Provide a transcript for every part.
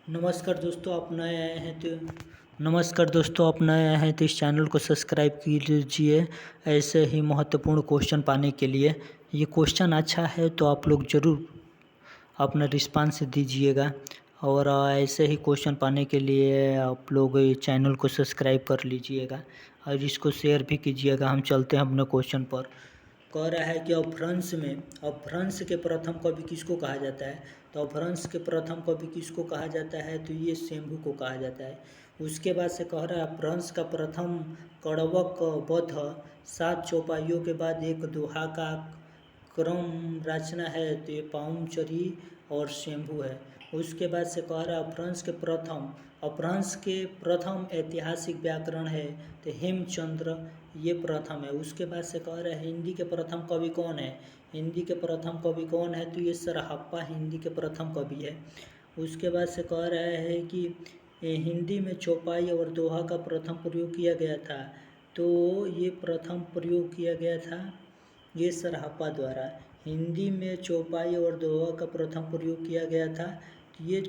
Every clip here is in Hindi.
नमस्कार दोस्तों, आप नए आए हैं तो इस चैनल को सब्सक्राइब कीजिए ऐसे ही महत्वपूर्ण क्वेश्चन पाने के लिए। ये क्वेश्चन अच्छा है तो आप लोग ज़रूर अपना रिस्पांस दीजिएगा और ऐसे ही क्वेश्चन पाने के लिए आप लोग ये चैनल को सब्सक्राइब कर लीजिएगा और इसको शेयर भी कीजिएगा। हम चलते हैं अपने क्वेश्चन पर। कह रहा है कि अपभ्रंश के प्रथम कवि किसको कहा जाता है। तो अपभ्रंश के प्रथम कवि किसको कहा जाता है, तो ये शंभु को कहा जाता है। उसके बाद से कह रहा है अपभ्रंश का प्रथम कड़वक वध 7 चौपाइयों के बाद एक दोहा का क्रम रचना है, तो ये पाउनचरी और शंभु है। उसके बाद से कह रहा है अपभ्रंश के प्रथम ऐतिहासिक व्याकरण है, तो हेमचंद्र ये प्रथम है। उसके बाद से कह रहा है हिंदी के प्रथम कवि कौन है। हिंदी के प्रथम कवि कौन है, तो ये सरहप्पा हिंदी के प्रथम कवि है। उसके बाद से कह रहा है कि हिंदी में चौपाई और दोहा का प्रथम प्रयोग किया गया था, तो ये प्रथम प्रयोग किया गया था ये सरहप्पा द्वारा। हिंदी में चौपाई और दोहा का प्रथम प्रयोग किया गया था, तो ये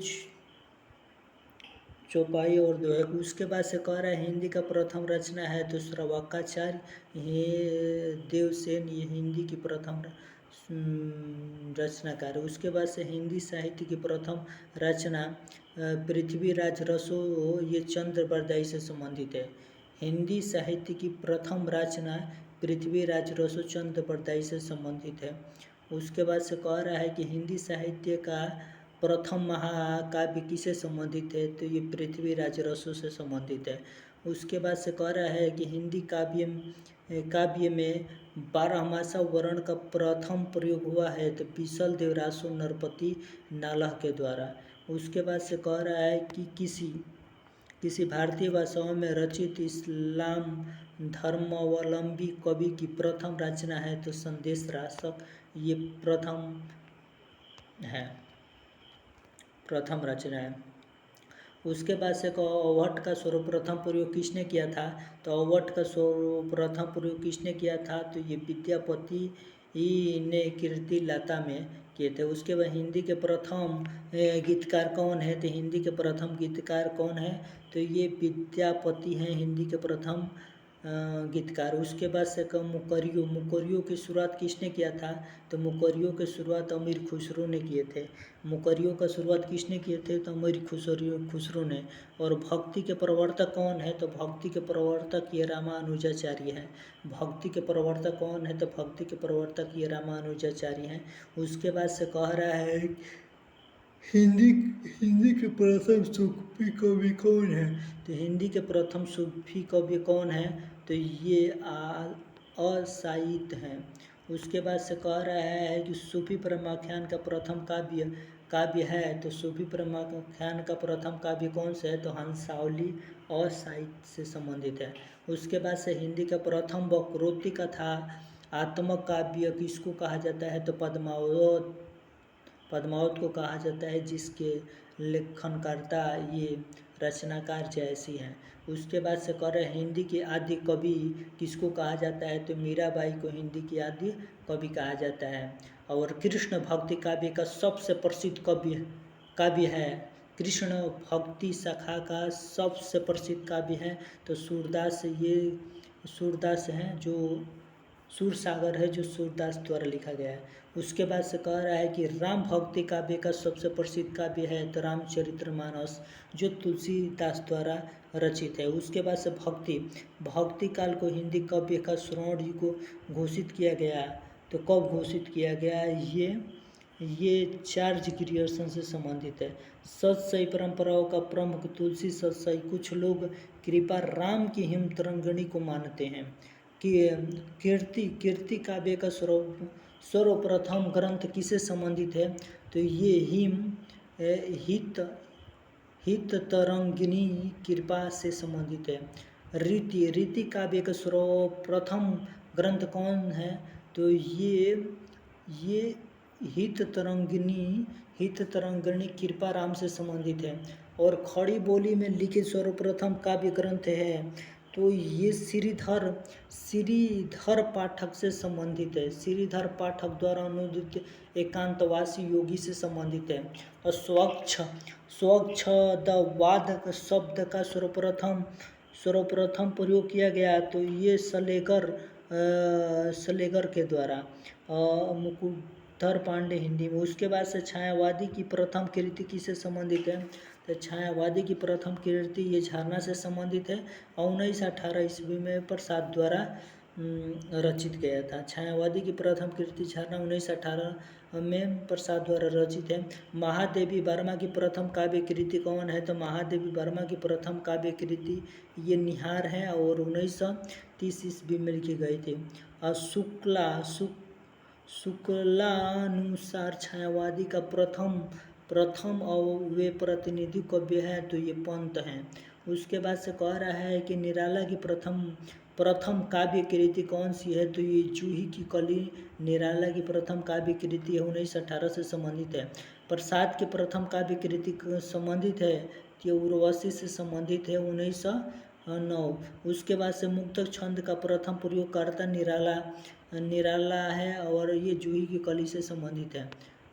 चौपाई और दोहे। उसके बाद से कह रहा है हिंदी का प्रथम रचना है, तो श्रवकाचार्य ये देवसेन ये हिंदी की प्रथम रचनाकार है। उसके बाद से हिंदी साहित्य की प्रथम रचना पृथ्वीराज रसो ये चंद्र बरदाई से संबंधित है। हिंदी साहित्य की प्रथम रचना पृथ्वीराज रसो चंद्र बरदाई से संबंधित है। उसके बाद से कह रहा है कि हिंदी साहित्य का प्रथम महाकाव्य किसे संबंधित है, तो ये पृथ्वीराज रसो से संबंधित है। उसके बाद से कह रहा है कि हिंदी काव्य में 12मासा वर्ण का प्रथम प्रयोग हुआ है, तो बीसल देवरासो नरपति नालह के द्वारा। उसके बाद से कह रहा है कि किसी भारतीय भाषाओं में रचित इस्लाम धर्मावलंबी कवि की प्रथम रचना है, तो संदेश रासक ये प्रथम रचना है। उसके बाद से अवहट का सर्वप्रथम प्रयोग किसने किया था, तो अवहट का सर्वप्रथम प्रयोग किसने किया था, तो ये विद्यापति ने कीर्ति लता में किए थे। उसके बाद हिंदी के प्रथम गीतकार कौन है, तो हिंदी के प्रथम गीतकार कौन है, तो ये विद्यापति हैं हिंदी के प्रथम गीतकार। उसके बाद से मुकरियों की शुरुआत किसने किया था, तो मुकरियों की शुरुआत अमीर खुसरो ने किए थे। मुकरियों का शुरुआत किसने किए थे, तो अमीर खुसरो ने। और भक्ति के प्रवर्तक कौन है, तो भक्ति के प्रवर्तक ये रामानुजाचार्य हैं। भक्ति के प्रवर्तक कौन है, तो भक्ति के प्रवर्तक ये रामानुजाचार्य हैं। उसके बाद से कह रहा है हिंदी के प्रथम सूफी कवि कौन है, तो हिंदी के प्रथम सूफी कवि कौन है, तो ये असाइद हैं। उसके बाद से कह रहा है कि सूफी परमाख्यान का प्रथम काव्य है, तो सूफी परमाख्यान का प्रथम काव्य कौन सा है, तो हंसावली और साहित्य से संबंधित है। उसके बाद से हिंदी का प्रथम वक्रोक्ति कथा आत्मक काव्य किसको कहा जाता है, तो पद्मावत को कहा जाता है, जिसके लेखनकर्ता ये रचनाकार जयसी हैं। उसके बाद से कह रहे हिंदी के आदि कवि किसको कहा जाता है, तो मीराबाई को हिंदी की आदि कवि कहा जाता है। और कृष्ण भक्ति काव्य का सबसे प्रसिद्ध काव्य है, कृष्ण भक्ति शाखा का सबसे प्रसिद्ध काव्य है, तो सूरदास हैं जो सूरसागर है, जो सूरदास द्वारा लिखा गया है। उसके बाद से कह रहा है कि राम भक्ति काव्य का सबसे प्रसिद्ध काव्य है, तो रामचरितमानस जो तुलसीदास द्वारा रचित है। उसके बाद से भक्ति काल को हिंदी काव्य का स्वर्ण युग घोषित किया गया, तो कब घोषित किया गया, ये चार्ल्स ग्रियर्सन से संबंधित है। सतसई परंपराओं का प्रमुख तुलसी सतसई। कुछ लोग कृपा राम की हिमतरंगिणी को मानते हैं। कीर्ति काव्य का सर्वप्रथम ग्रंथ किसे संबंधित है, तो ये हित तरंगिणी कृपा से संबंधित है। रीति काव्य का सर्वप्रथम ग्रंथ कौन है, तो ये हित तरंगिणी कृपा राम से संबंधित है। और खड़ी बोली में लिखित सर्वप्रथम काव्य ग्रंथ है, तो ये श्रीधर पाठक से संबंधित है। श्रीधर पाठक द्वारा अनुदित एकांतवासी योगी से संबंधित है। और स्वच्छदवाद शब्द का सर्वप्रथम प्रयोग किया गया तो ये सलेगर के द्वारा मुकुटधर पांडे हिंदी में। उसके बाद से छायावादी की प्रथम कृति किससे संबंधित है? तो छायावादी की प्रथम कृति ये झरना से संबंधित है और 1918 ईस्वी में प्रसाद द्वारा रचित गया था। छायावादी की प्रथम कृति झरना 1918 में प्रसाद द्वारा रचित है। महादेवी वर्मा की प्रथम काव्य कृति कौन है? तो महादेवी वर्मा की प्रथम काव्य कृति ये निहार है और 1930 ईस्वी में लिखी गई थी। और शुक्लानुसार छायावादी का प्रथम और वे प्रतिनिधि काव्य है तो ये पंत हैं। उसके बाद से कह रहा है कि निराला की प्रथम काव्य कृति कौन सी है? तो ये जूही की कली निराला की प्रथम काव्य कृति है, 1918 से संबंधित है। प्रसाद की प्रथम काव्य कृति संबंधित है कि उर्वशी से संबंधित है, 1909। उसके बाद से मुक्तक छंद का प्रथम प्रयोगकर्ता निराला है और ये जूही की कली से संबंधित है।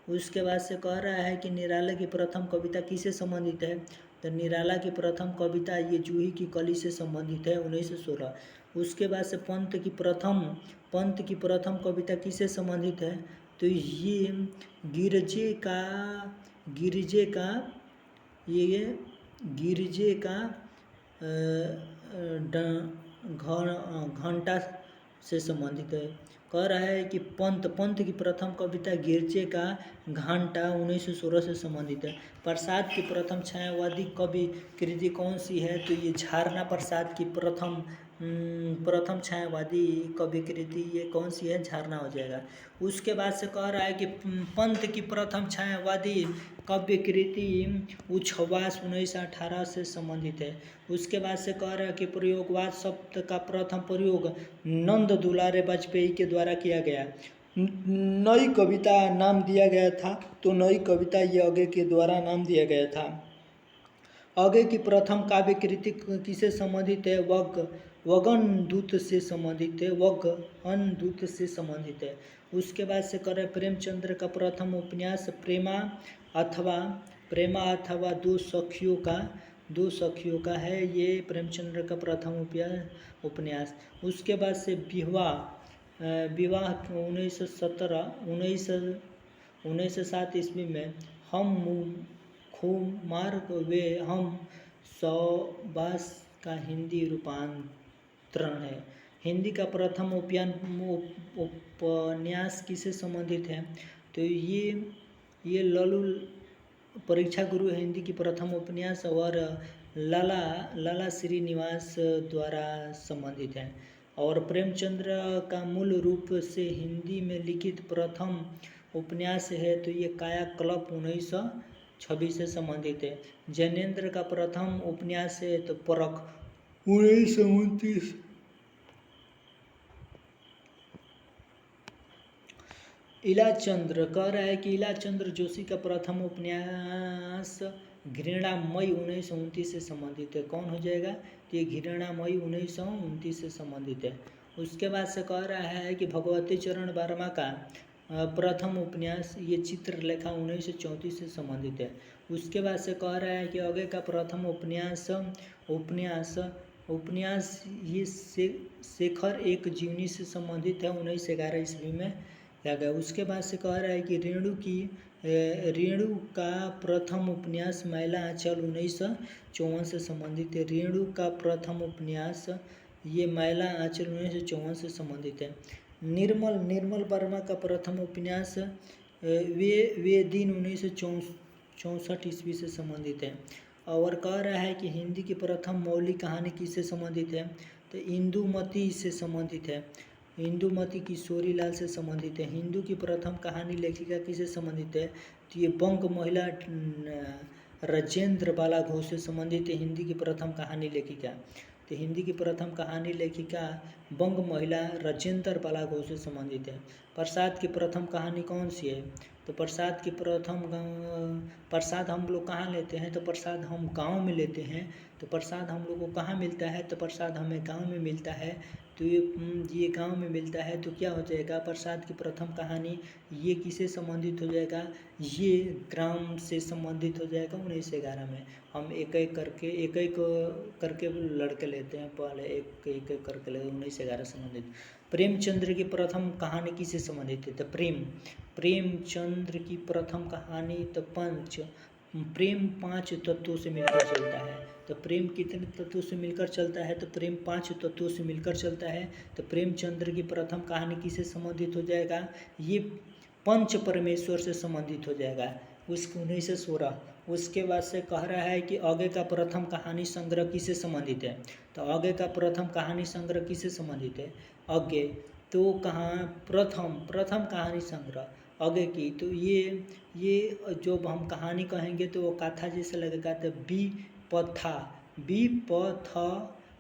उसके बाद से कह रहा है कि निराला की प्रथम कविता किससे संबंधित है? तो निराला की प्रथम कविता ये जूही की कली से संबंधित है, 1916। उसके बाद से पंत की प्रथम कविता किससे संबंधित है? तो ये गिरजे का घंटा से संबंधित है। कह रहा है कि पंत की प्रथम कविता गिरजे का घंटा 1916 से संबंधित है। प्रसाद की प्रथम छायावादी कवि कृति कौन सी है? तो ये झरना प्रसाद की प्रथम छायावादी कवि कृति ये कौन सी है? झरना हो जाएगा। उसके बाद से कह रहा है कि पंत की प्रथम छायावादी काव्य कृति उच्छ्वास 1918 से संबंधित है। उसके बाद से कह रहा है कि प्रयोगवाद शब्द का प्रथम प्रयोग नंद दुलारे वाजपेयी के द्वारा किया गया। नई कविता नाम दिया गया था तो नई कविता ये आगे के द्वारा नाम दिया गया था। आगे की प्रथम काव्य कृति किससे संबंधित है? वगनदूत से संबंधित है। उसके बाद से करें प्रेमचंद्र का प्रथम उपन्यास प्रेमा अथवा दो सखियों का है, ये प्रेमचंद्र का प्रथम उपन्यास। उसके बाद से विवाह 1907 ईस्वी में हम सौबास का हिंदी रूपांतरण है। हिंदी का प्रथम उपन्यास किससे संबंधित है? तो ये लल्लू परीक्षा गुरु हिंदी की प्रथम उपन्यास और लाला श्रीनिवास द्वारा संबंधित है। और प्रेमचंद्र का मूल रूप से हिंदी में लिखित प्रथम उपन्यास है तो ये कायाकल्प 1926 से संबंधित है। जैनेन्द्र का प्रथम उपन्यास है तो परख 1929। इलाचंद्र कह रहा है कि इलाचंद्र जोशी का प्रथम उपन्यास घृणामयी 1929 से संबंधित है। कौन हो जाएगा? तो ये घृणामयी 1929 से संबंधित है। उसके बाद से कह रहा है कि भगवती चरण वर्मा का प्रथम उपन्यास ये चित्रलेखा 1934 से संबंधित है। उसके बाद से कह रहा है कि आगे का प्रथम उपन्यास ये शेखर एक जीवनी से संबंधित है, 1911 ईस्वी में किया गया। उसके बाद से कह रहा है कि रेणु का प्रथम उपन्यास मैला आंचल 1954 से संबंधित है। रेणु का प्रथम उपन्यास ये मैला आंचल 1954 से संबंधित है। निर्मल वर्मा का प्रथम उपन्यास वे दिन 1964 ईस्वी से संबंधित है। और कह रहा है कि हिंदी की प्रथम मौलिक कहानी किससे संबंधित है? तो इंदुमती से संबंधित है। इंदुमती किशोरी लाल से संबंधित है। हिंदू की प्रथम कहानी लेखिका किससे संबंधित है? तो ये बंग महिला राजेंद्र बाला घोष से संबंधित है, हिंदी की प्रथम कहानी लेखिका। तो हिंदी की प्रथम कहानी लेखिका बंग महिला राजेंद्र बाला घोष से संबंधित है। प्रसाद की प्रथम कहानी कौन सी है? तो प्रसाद की प्रसाद हम लोग कहाँ लेते हैं? तो प्रसाद हम गांव में लेते हैं। तो प्रसाद हम लोग को कहाँ मिलता है? तो प्रसाद हमें गांव में मिलता है। तो ये गांव में मिलता है तो क्या हो जाएगा? प्रसाद की प्रथम कहानी ये किससे संबंधित हो जाएगा? ये ग्राम से संबंधित हो जाएगा 1911 में। हम एक एक करके लड़के लेते हैं, पहले एक एक करके लेते हैं 1911 संबंधित। प्रेमचंद्र की प्रथम कहानी किससे संबंधित है? तो प्रेमचंद्र की प्रथम कहानी तो प्रेम 5 तत्वों से मिलकर चलता है। तो प्रेम कितने तत्वों से मिलकर चलता है? तो प्रेम 5 तत्वों से मिलकर चलता है। तो प्रेमचंद्र की प्रथम कहानी किससे संबंधित हो जाएगा? ये पंच परमेश्वर से संबंधित हो जाएगा। उसको 1916। उसके बाद से कह रहा है कि आगे का प्रथम कहानी संग्रह किससे संबंधित है? तो आगे का प्रथम कहानी संग्रह किससे संबंधित है? आगे तो कहाँ प्रथम कहानी संग्रह आगे की, तो ये जो हम कहानी कहेंगे तो वो कथा जैसे लगेगा। तो बी प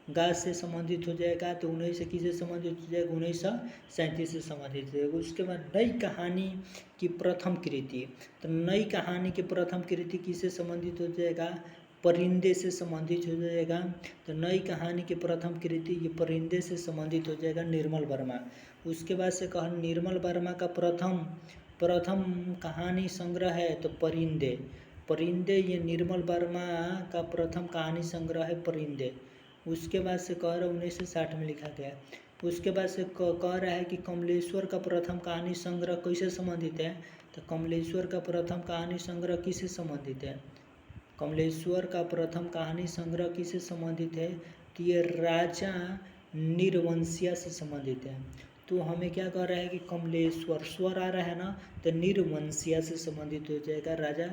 गा से संबंधित हो जाएगा। तो 19 से किससे संबंधित हो जाएगा? 1937 से संबंधित हो जाएगा। उसके बाद नई कहानी की प्रथम कृति, तो नई कहानी की प्रथम कृति किससे संबंधित हो जाएगा? परिंदे से संबंधित हो जाएगा। तो नई कहानी की प्रथम कृति ये परिंदे से संबंधित हो जाएगा, निर्मल वर्मा। उसके बाद से कहा निर्मल वर्मा का प्रथम कहानी संग्रह है तो परिंदे ये निर्मल वर्मा का प्रथम कहानी संग्रह है परिंदे। उसके बाद से कह रहा 1960 में लिखा गया। उसके बाद से कह रहा है कि कमलेश्वर का प्रथम कहानी संग्रह किससे संबंधित है? तो कमलेश्वर का प्रथम कहानी संग्रह किससे संबंधित है? कमलेश्वर का प्रथम कहानी संग्रह किससे संबंधित है? तो ये राजा निर्वंशिया से संबंधित है। तो हमें क्या कह रहा है कि कमलेश्वर स्वर आ रहा है ना, तो निर्वंशिया से संबंधित हो जाएगा। राजा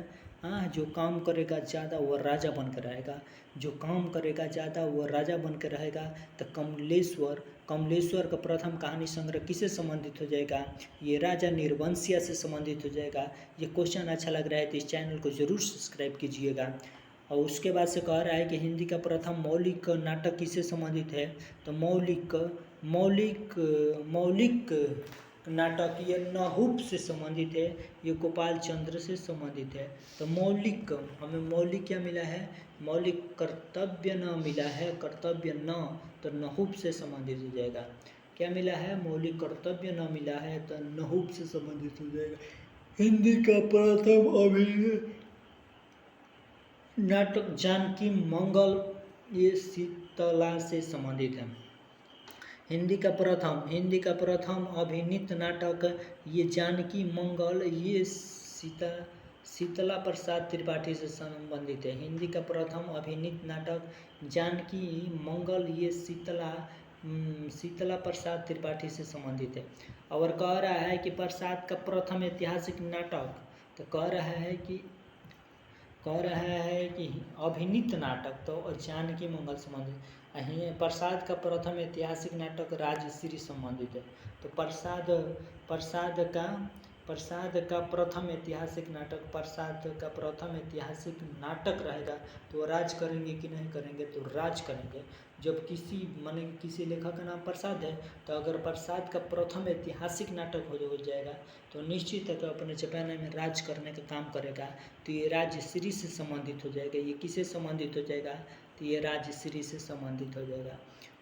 जो काम करेगा ज़्यादा वह राजा बन कर रहेगा, जो काम करेगा ज़्यादा वह राजा बन कर रहेगा। तो कमलेश्वर का प्रथम कहानी संग्रह किससे संबंधित हो जाएगा? ये राजा निर्वंशिया से संबंधित हो जाएगा। ये क्वेश्चन अच्छा लग रहा है तो इस चैनल को ज़रूर सब्सक्राइब कीजिएगा। और उसके बाद से कह रहा है कि हिंदी का प्रथम मौलिक नाटक किससे संबंधित है? तो मौलिक नाटक ये नहुप से संबंधित है, ये गोपाल चंद्र से संबंधित है। तो हमें मौलिक क्या मिला है? मौलिक कर्तव्य न मिला है, कर्तव्य न, तो नहुप से संबंधित हो जाएगा। क्या मिला है? मौलिक कर्तव्य न मिला है तो नहुप से संबंधित हो जाएगा। हिंदी का प्रथम अभिनय नाटक जानकी मंगल ये शीतला से संबंधित है। हिंदी का प्रथम अभिनीत नाटक ये जानकी मंगल ये शीतला प्रसाद त्रिपाठी से संबंधित है। हिंदी का प्रथम अभिनीत नाटक जानकी मंगल ये शीतला प्रसाद त्रिपाठी से संबंधित है। और कह रहा है कि प्रसाद का प्रथम ऐतिहासिक नाटक, तो कह रहा है कि अभिनीत नाटक तो जानकी मंगल संबंधित। प्रसाद का प्रथम ऐतिहासिक नाटक राजश्री संबंधित है। तो प्रसाद का प्रथम ऐतिहासिक नाटक रहेगा तो राज करेंगे कि नहीं करेंगे? तो राज करेंगे। जब किसी लेखक का नाम प्रसाद है तो अगर प्रसाद का प्रथम ऐतिहासिक नाटक हो जाएगा तो निश्चित है कि अपने जमाने में राज करने का काम करेगा। तो ये राजश्री से संबंधित हो जाएगा। ये किससे संबंधित हो जाएगा? तो ये राजश्री से संबंधित हो जाएगा।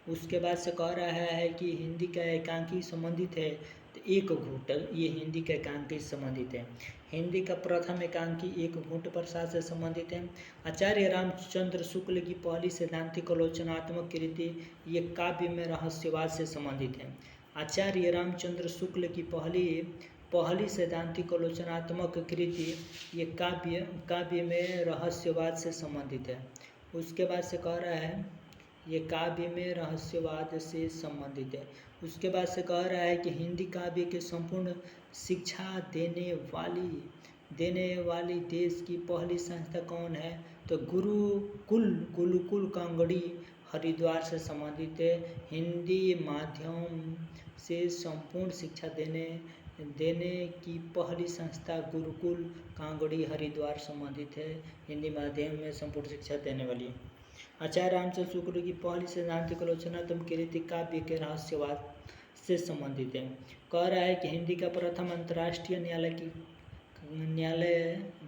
उसके बाद से कह रहा है कि हिंदी का एकांकी संबंधित है तो एक घूंट, ये हिंदी का एकांकी संबंधित है। हिंदी का प्रथम एकांकी एक घूंट प्रसाद से संबंधित है। आचार्य रामचंद्र शुक्ल की पहली सैद्धांतिक आलोचनात्मक कृति ये काव्य में रहस्यवाद से संबंधित है। आचार्य रामचंद्र शुक्ल की पहली सैद्धांतिक आलोचनात्मक कृति ये काव्य में रहस्यवाद से संबंधित है। उसके बाद से कह रहा है ये काव्य में रहस्यवाद से संबंधित है। उसके बाद से कह रहा है कि हिंदी काव्य के संपूर्ण शिक्षा देने वाली देश की पहली संस्था कौन है? तो गुरुकुल कांगड़ी हरिद्वार से संबंधित है। हिंदी माध्यम से संपूर्ण शिक्षा देने की पहली संस्था गुरुकुल कांगड़ी हरिद्वार संबंधित है। हिंदी माध्यम में संपूर्ण शिक्षा देने वाली। आचार्य रामचंद्र शुक्ल की पहली सैद्धांतिक आलोचनात्मक कृति काव्य के रहस्यवाद से संबंधित है। कह रहा है कि हिंदी का प्रथम अंतर्राष्ट्रीय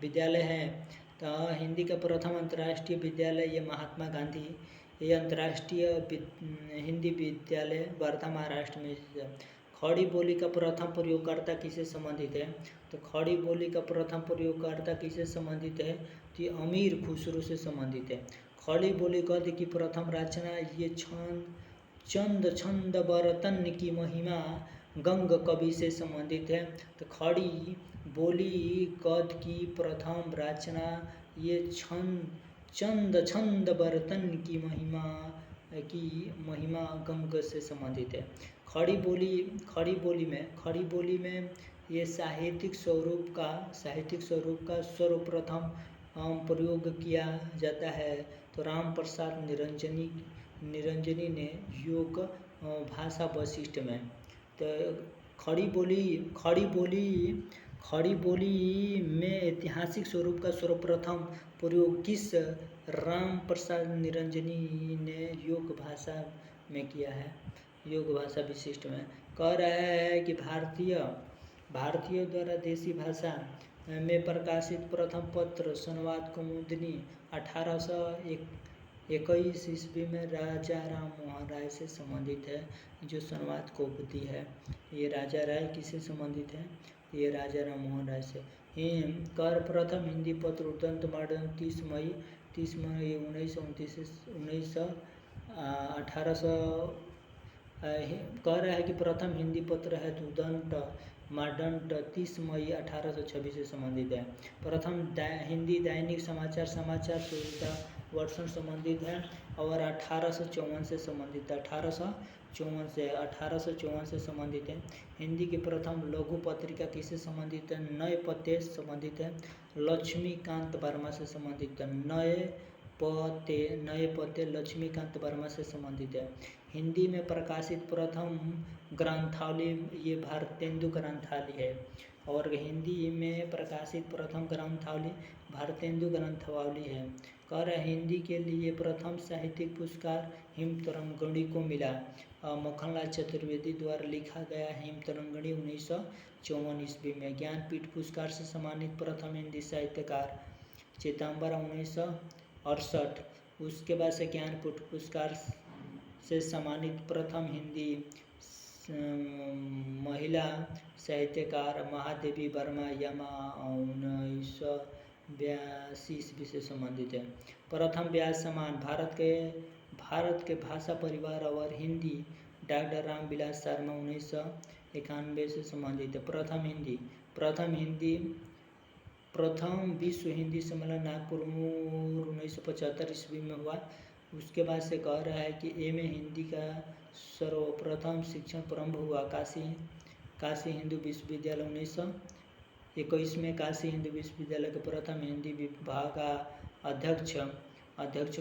विद्यालय है। तो हिंदी का प्रथम अंतर्राष्ट्रीय विद्यालय ये महात्मा गांधी ये अंतर्राष्ट्रीय हिंदी विद्यालय वर्धा महाराष्ट्र में। खड़ी बोली का प्रथम प्रयोगकर्ता किससे संबंधित है? तो खड़ी बोली का प्रथम प्रयोगकर्ता किससे संबंधित है? तो ये अमीर खुसरो से संबंधित है। खड़ी बोली गद्य की प्रथम रचना ये चंद छंद बरतन की महिमा गंग कवि से संबंधित है। तो खड़ी बोली गद्य की प्रथम रचना ये चंद छंद बरतन की महिमा गंग से संबंधित है। खड़ी बोली में ये साहित्यिक स्वरूप का सर्वप्रथम प्रयोग किया जाता है। तो राम प्रसाद निरंजनी ने योग भाषा वशिष्ठ में। तो खड़ी बोली में ऐतिहासिक स्वरूप का सर्वप्रथम प्रयोग किस राम प्रसाद निरंजनी ने योग भाषा में किया है? योग भाषा विशिष्ट में। कह रहा है कि भारतीय द्वारा देसी भाषा में प्रकाशित प्रथम पत्र संवाद कौमुदी 1821 ईस्वी में राजा राम मोहन राय से संबंधित है। जो संवाद कौमुदी है ये राजा राय किससे संबंधित है? ये राजा राम मोहन राय से। कर प्रथम हिंदी पत्र उदंत मॉडर्न 30 मई 1929 कह रहा है कि प्रथम हिंदी पत्र है तो उदंत मॉडर्न 30 मई 1826 से संबंधित है। प्रथम हिंदी दैनिक समाचार सुविधा वर्षन संबंधित है और 1854 से संबंधित है। 1854 से संबंधित है। हिंदी की प्रथम लघु पत्रिका किससे संबंधित है? नए पत्ते से संबंधित है। लक्ष्मीकांत वर्मा से संबंधित है। नए पत्ते लक्ष्मीकांत वर्मा से संबंधित है। हिंदी में प्रकाशित प्रथम ग्रंथावली ये भारतेंदु ग्रंथावली है। और हिंदी में प्रकाशित प्रथम ग्रंथावली भारतेंदु ग्रंथावली है। कह रहा है हिंदी के लिए प्रथम साहित्यिक पुरस्कार हिमतरंगिणी को मिला। मक्खनलाल चतुर्वेदी द्वारा लिखा गया हिमतरंगिणी 1954 ईस्वी में। ज्ञानपीठ पुरस्कार से सम्मानित प्रथम हिंदी साहित्यकार चिदंबरम 1968। उसके बाद से ज्ञानपीठ पुरस्कार से सम्मानित प्रथम हिंदी महिला साहित्यकार महादेवी वर्मा यमा 1982 ईस्वी से संबंधित है। प्रथम व्यास सम्मान भारत के भाषा परिवार और हिंदी डॉक्टर रामविलास शर्मा 1991 से संबंधित है। प्रथम विश्व हिंदी सम्मेलन नागपुर 1975 ईस्वी में हुआ। उसके बाद से कह रहा है कि एम.ए. हिंदी का सर्वप्रथम शिक्षण प्रारंभ हुआ काशी हिंदू विश्वविद्यालय 1921 में। काशी हिंदू विश्वविद्यालय के प्रथम हिंदी विभाग अध्यक्ष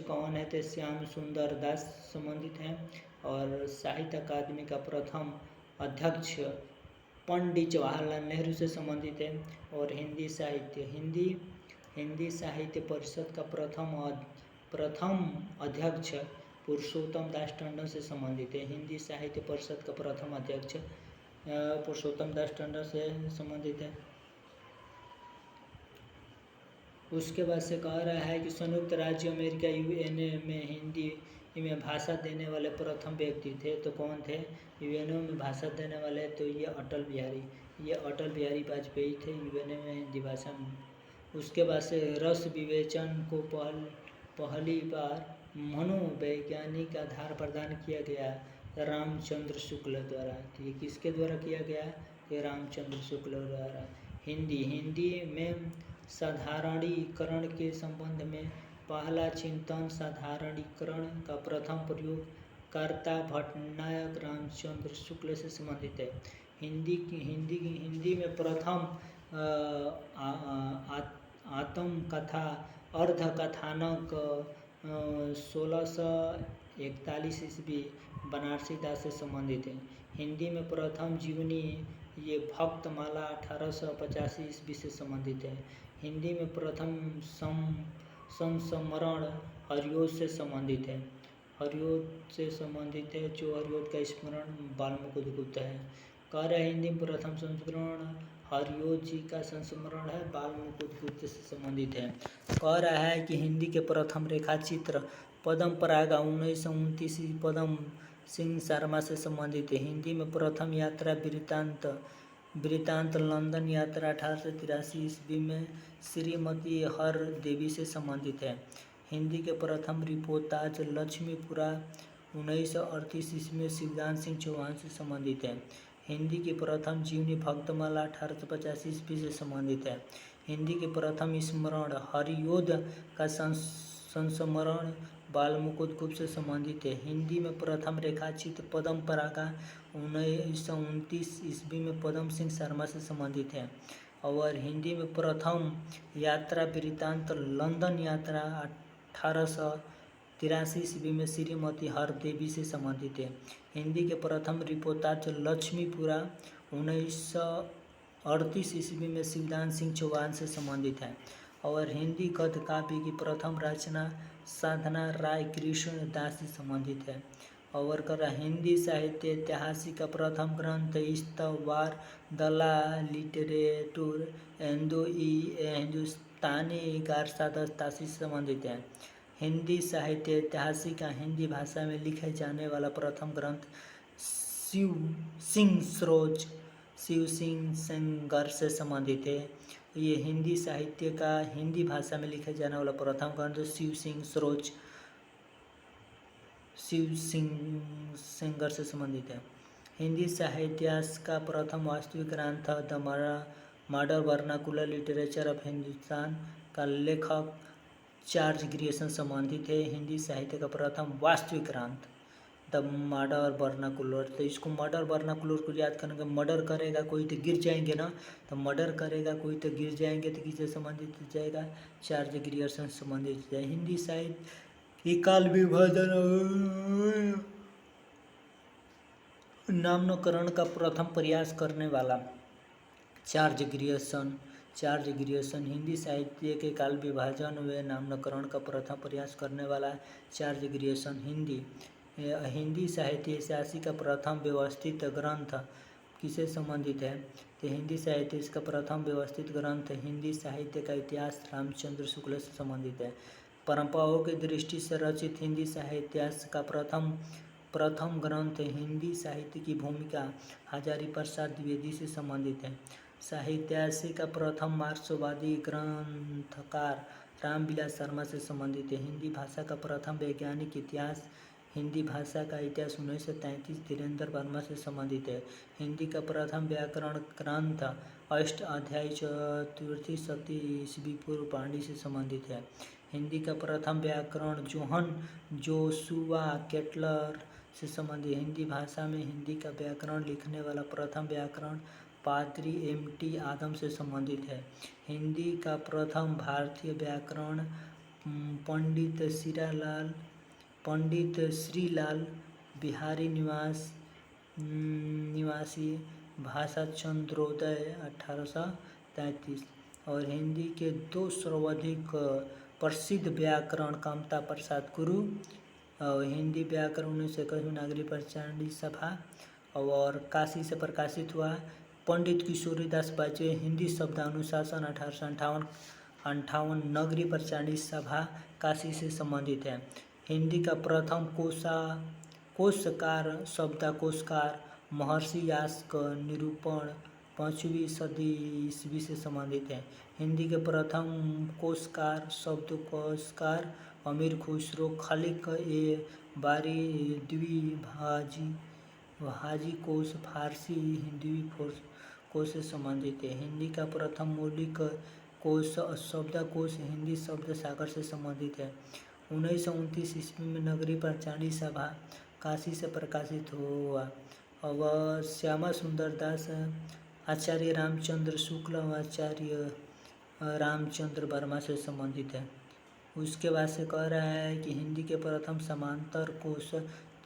कौन है? तो श्याम सुंदर दास संबंधित हैं। और साहित्य अकादमी का प्रथम अध्यक्ष पंडित जवाहरलाल नेहरू से संबंधित है। और हिंदी साहित्य परिषद का प्रथम अध्यक्ष पुरुषोत्तम दास टंडन से संबंधित है। हिंदी साहित्य परिषद का प्रथम अध्यक्ष पुरुषोत्तम दास टंडन से संबंधित है। उसके बाद से कह रहा है कि संयुक्त राज्य अमेरिका यूएनए में हिंदी में भाषा देने वाले प्रथम व्यक्ति थे। तो कौन थे यूएनए में भाषा देने वाले? तो ये अटल बिहारी वाजपेयी थे यूएनए में हिंदी भाषा में। उसके बाद से रस विवेचन को पहली बार मनोवैज्ञानिक आधार प्रदान किया गया रामचंद्र शुक्ल द्वारा। तो ये किसके द्वारा किया गया? ये रामचंद्र शुक्ल द्वारा। हिंदी में साधारणीकरण के संबंध में पहला चिंतन साधारणीकरण का प्रथम प्रयोगकर्ता भट्टनायक रामचंद्र शुक्ल से संबंधित है। हिंदी में प्रथम आत्मकथा अर्धकथानक 1641 ईस्वी बनारसी दास से संबंधित है। हिंदी में प्रथम जीवनी ये भक्तमाला 1885 ईस्वी से संबंधित है। हिंदी में प्रथम संस्मरण हरिओद से संबंधित है। हरिओद से संबंधित है, जो हरिओद का स्मरण बालमुकुंद गुप्त है। कह रहा है हिंदी में प्रथम संस्करण हरिओद जी का संस्मरण है, बालमुकुंद गुप्त से संबंधित है। कह रहा है कि हिंदी के प्रथम रेखा चित्र पद्म पराग 1929 पद्म सिंह शर्मा से संबंधित है। हिंदी में प्रथम यात्रा वृत्तांत लंदन यात्रा 1883 ईस्वी में श्रीमती हर देवी से संबंधित है। हिंदी के प्रथम रिपोर्टाज लक्ष्मीपुरा 1938 ईस्वी में शिवदान सिंह चौहान से संबंधित है। हिंदी की प्रथम जीवनी भक्तमाला 1885 ईस्वी से संबंधित है। हिंदी के प्रथम स्मरण हरिओद का संस्मरण बालमुकुंद गुप्त से संबंधित है। हिंदी में प्रथम रेखाचित्र पद्म परागा 1929 ईस्वी में पद्म सिंह शर्मा से संबंधित है। और हिंदी में प्रथम यात्रा वृत्तांत लंदन यात्रा 1883 ईस्वी में श्रीमती हर देवी से संबंधित है। हिंदी के प्रथम रिपोर्टाज लक्ष्मीपुरा 1938 ईस्वी में शिवदान सिंह चौहान से संबंधित है। और हिंदी गद्य काव्य की प्रथम रचना साधना राय कृष्ण दास से संबंधित है। और कर हिंदी साहित्य ऐतिहासिक का प्रथम ग्रंथ इस्तवार दला लिटरेटूर हिंदुस्तानी गारसादस्तासी से संबंधित है। हिंदी साहित्य ऐतिहासिक का हिंदी भाषा में लिखे जाने वाला प्रथम ग्रंथ शिव सिंह सेंगर से संबंधित है। ये हिंदी साहित्य का हिंदी भाषा में लिखे जाने वाला प्रथम ग्रंथ शिव सिंह सेंगर से संबंधित है। हिंदी साहित्य का प्रथम वास्तविक ग्रंथ the modern vernacular literature of Hindustan का लेखक चार्ल्स ग्रियर्सन संबंधित है। हिंदी साहित्य का प्रथम वास्तविक ग्रंथ द मॉडर्न वर्नाकुलर। तो इसको मॉडर्न वर्नाकुलर को याद करेंगे। मर्डर करेगा कोई तो गिर जाएंगे ना, तो मर्डर करेगा कोई तो गिर जाएंगे, तो किससे संबंधित हो जाएगा? चार्ल्स ग्रियर्सन से संबंधित हो जाएगा। हिंदी साहित्य की काल विभाजन नामकरण का प्रथम प्रयास करने वाला चार्ल्स ग्रियर्सन हिंदी साहित्य के काल विभाजन व नामकरण का प्रथम प्रयास करने वाला चार्ल्स ग्रियर्सन हिंदी साहित्य ऐतिहासिक का प्रथम व्यवस्थित ग्रंथ किससे संबंधित है? तो हिंदी साहित्य इसका प्रथम व्यवस्थित ग्रंथ हिंदी साहित्य का इतिहास रामचंद्र शुक्ल से संबंधित है। परंपराओं की दृष्टि से रचित हिंदी साहित्य का प्रथम ग्रंथ हिंदी साहित्य की भूमिका हजारी प्रसाद द्विवेदी से संबंधित है। साहित्य का प्रथम मार्क्सवादी ग्रंथकार रामविलास शर्मा से संबंधित है। हिंदी भाषा का प्रथम वैज्ञानिक इतिहास हिंदी भाषा का इतिहास 1933 धीरेन्द्र वर्मा से संबंधित है। हिंदी का प्रथम व्याकरण ग्रंथ अष्टाध्यायी चतुर्थी शती ईस्वी पूर्व पांडी से संबंधित है। हिंदी का प्रथम व्याकरण जोहन जोशुआ केटलर से संबंधित। हिंदी भाषा में हिंदी का व्याकरण लिखने वाला प्रथम व्याकरण पादरी M.T. आदम से संबंधित है। हिंदी का प्रथम भारतीय व्याकरण पंडित श्रीलाल बिहारी निवासी भाषा चंद्रोदय 1833। और हिंदी के दो सर्वाधिक प्रसिद्ध व्याकरण कामता प्रसाद गुरु और हिंदी व्याकरण 1921 में नागरिक प्रचारणी सभा और काशी से प्रकाशित हुआ। पंडित किशोरीदास बाजे हिंदी शब्दानुशासन 1858 नगरी प्रचारणी सभा काशी से संबंधित है। हिंदी का प्रथम कोशकार शब्दकोशकार महर्षि यास्क निरूपण 5वीं सदी ईस्वी से संबंधित है। हिंदी के प्रथम कोशकार शब्दकोशकार अमीर खुसरो खलिक ए बारी द्विभाजी कोश फारसी हिंदी कोश से संबंधित है। हिंदी का प्रथम मौलिक कोश शब्दकोश हिंदी शब्द सागर से संबंधित है। 1929 ईस्वी में नगरी प्रचारणी सभा काशी से प्रकाशित हुआ। और श्यामा सुंदर दास आचार्य रामचंद्र शुक्ल आचार्य रामचंद्र वर्मा से संबंधित है। उसके बाद से कह रहा है कि हिंदी के प्रथम समांतर कोश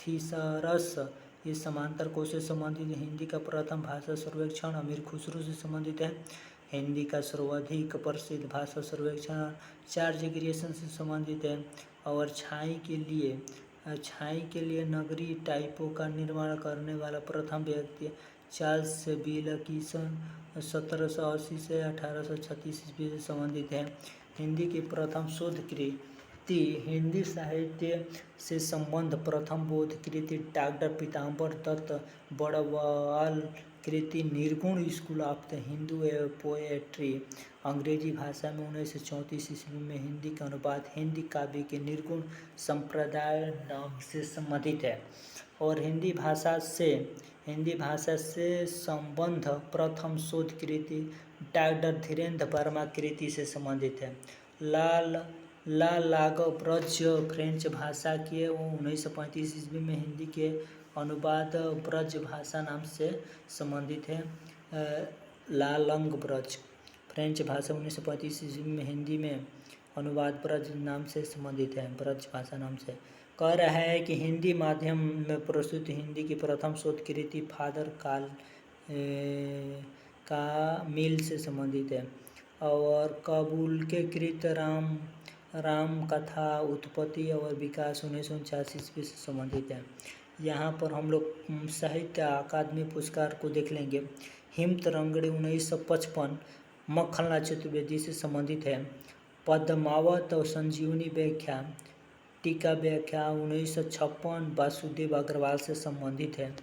थीसरस इस समांतर कोश से संबंधित। हिंदी का प्रथम भाषा सर्वेक्षण अमीर खुसरो से संबंधित है। हिंदी का सर्वाधिक प्रसिद्ध भाषा सर्वेक्षण चार्ज क्रिएशन से संबंधित है। और छाई के लिए नगरीय टाइपों का निर्माण करने वाला प्रथम व्यक्ति चार्ल्स विल्किंसन 1780 से 1836 ईस्वी से संबंधित है। हिंदी की प्रथम शोध कृति हिंदी साहित्य से संबंध प्रथम बोध कृति डॉक्टर पीताम्बर दत्त बड़वाल कृति निर्गुण school of the Hindu poetry अंग्रेजी भाषा में 1934 ईस्वी में हिंदी का अनुवाद हिंदी काव्य के निर्गुण संप्रदाय नाम से संबंधित है। और हिंदी भाषा से संबंध प्रथम शोध कृति डॉक्टर धीरेन्द्र वर्मा कृति से संबंधित है। ला लाग ब्रज फ्रेंच भाषा के 1935 ईस्वी में हिंदी के अनुवाद ब्रज भाषा नाम से संबंधित है। ला लंग ब्रज फ्रेंच भाषा 1935 ईस्वी में हिंदी में अनुवाद ब्रज नाम से संबंधित है, ब्रज भाषा नाम से। कह रहा है कि हिंदी माध्यम में प्रस्तुत हिंदी की प्रथम शोध कृति फादर का मिल से संबंधित है। और काबुल के कृत राम कथा उत्पत्ति और विकास 1949 ईस्वी से संबंधित है। यहाँ पर हम लोग साहित्य अकादमी पुरस्कार को देख लेंगे। हिमतरंगिणी 1955 मक्खनलाल चतुर्वेदी से संबंधित है। पद्मावत और संजीवनी व्याख्या टीका व्याख्या 1956 वासुदेव अग्रवाल से संबंधित है।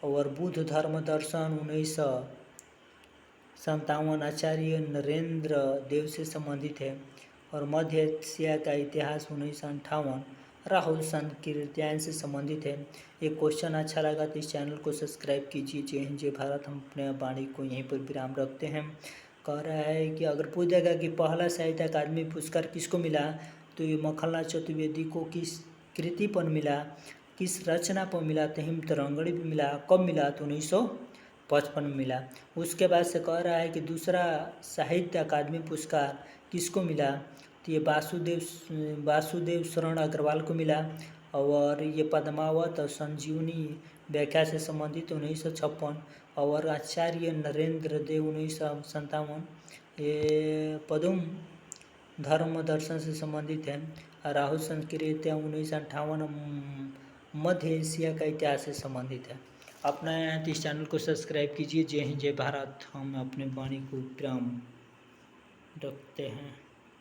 और बुद्ध धर्म दर्शन 1957 आचार्य नरेंद्र देव से संबंधित है। और मध्य एशिया का इतिहास 1958 राहुल संकीर्त्यायन से संबंधित है। ये क्वेश्चन अच्छा लगा तो इस चैनल को सब्सक्राइब कीजिए। जय हिंद जय भारत। हम अपने वाणी को यहीं पर विराम रखते हैं। कह रहा है कि अगर पूछेगा कि पहला साहित्य अकादमी पुरस्कार किसको मिला, तो ये मक्खनलाल चतुर्वेदी को किस कृति पर मिला, किस रचना पर मिला, तो हिमतरंगिणी पर मिला। कब मिला, तो 1955 में मिला। उसके बाद से कह रहा है कि दूसरा साहित्य अकादमी पुरस्कार किसको मिला, तो ये वासुदेव शरण अग्रवाल को मिला। और ये पद्मावत और संजीवनी व्याख्या से संबंधित 1956। और आचार्य नरेंद्र देव 1957 ये पदम धर्म दर्शन से संबंधित है। राहुल संकीर्त्या 1958 मध्य एशिया का इतिहास से संबंधित है। अपना इस चैनल को सब्सक्राइब कीजिए। जय हिंद जय भारत। हम अपने वाणी को विराम रखते हैं।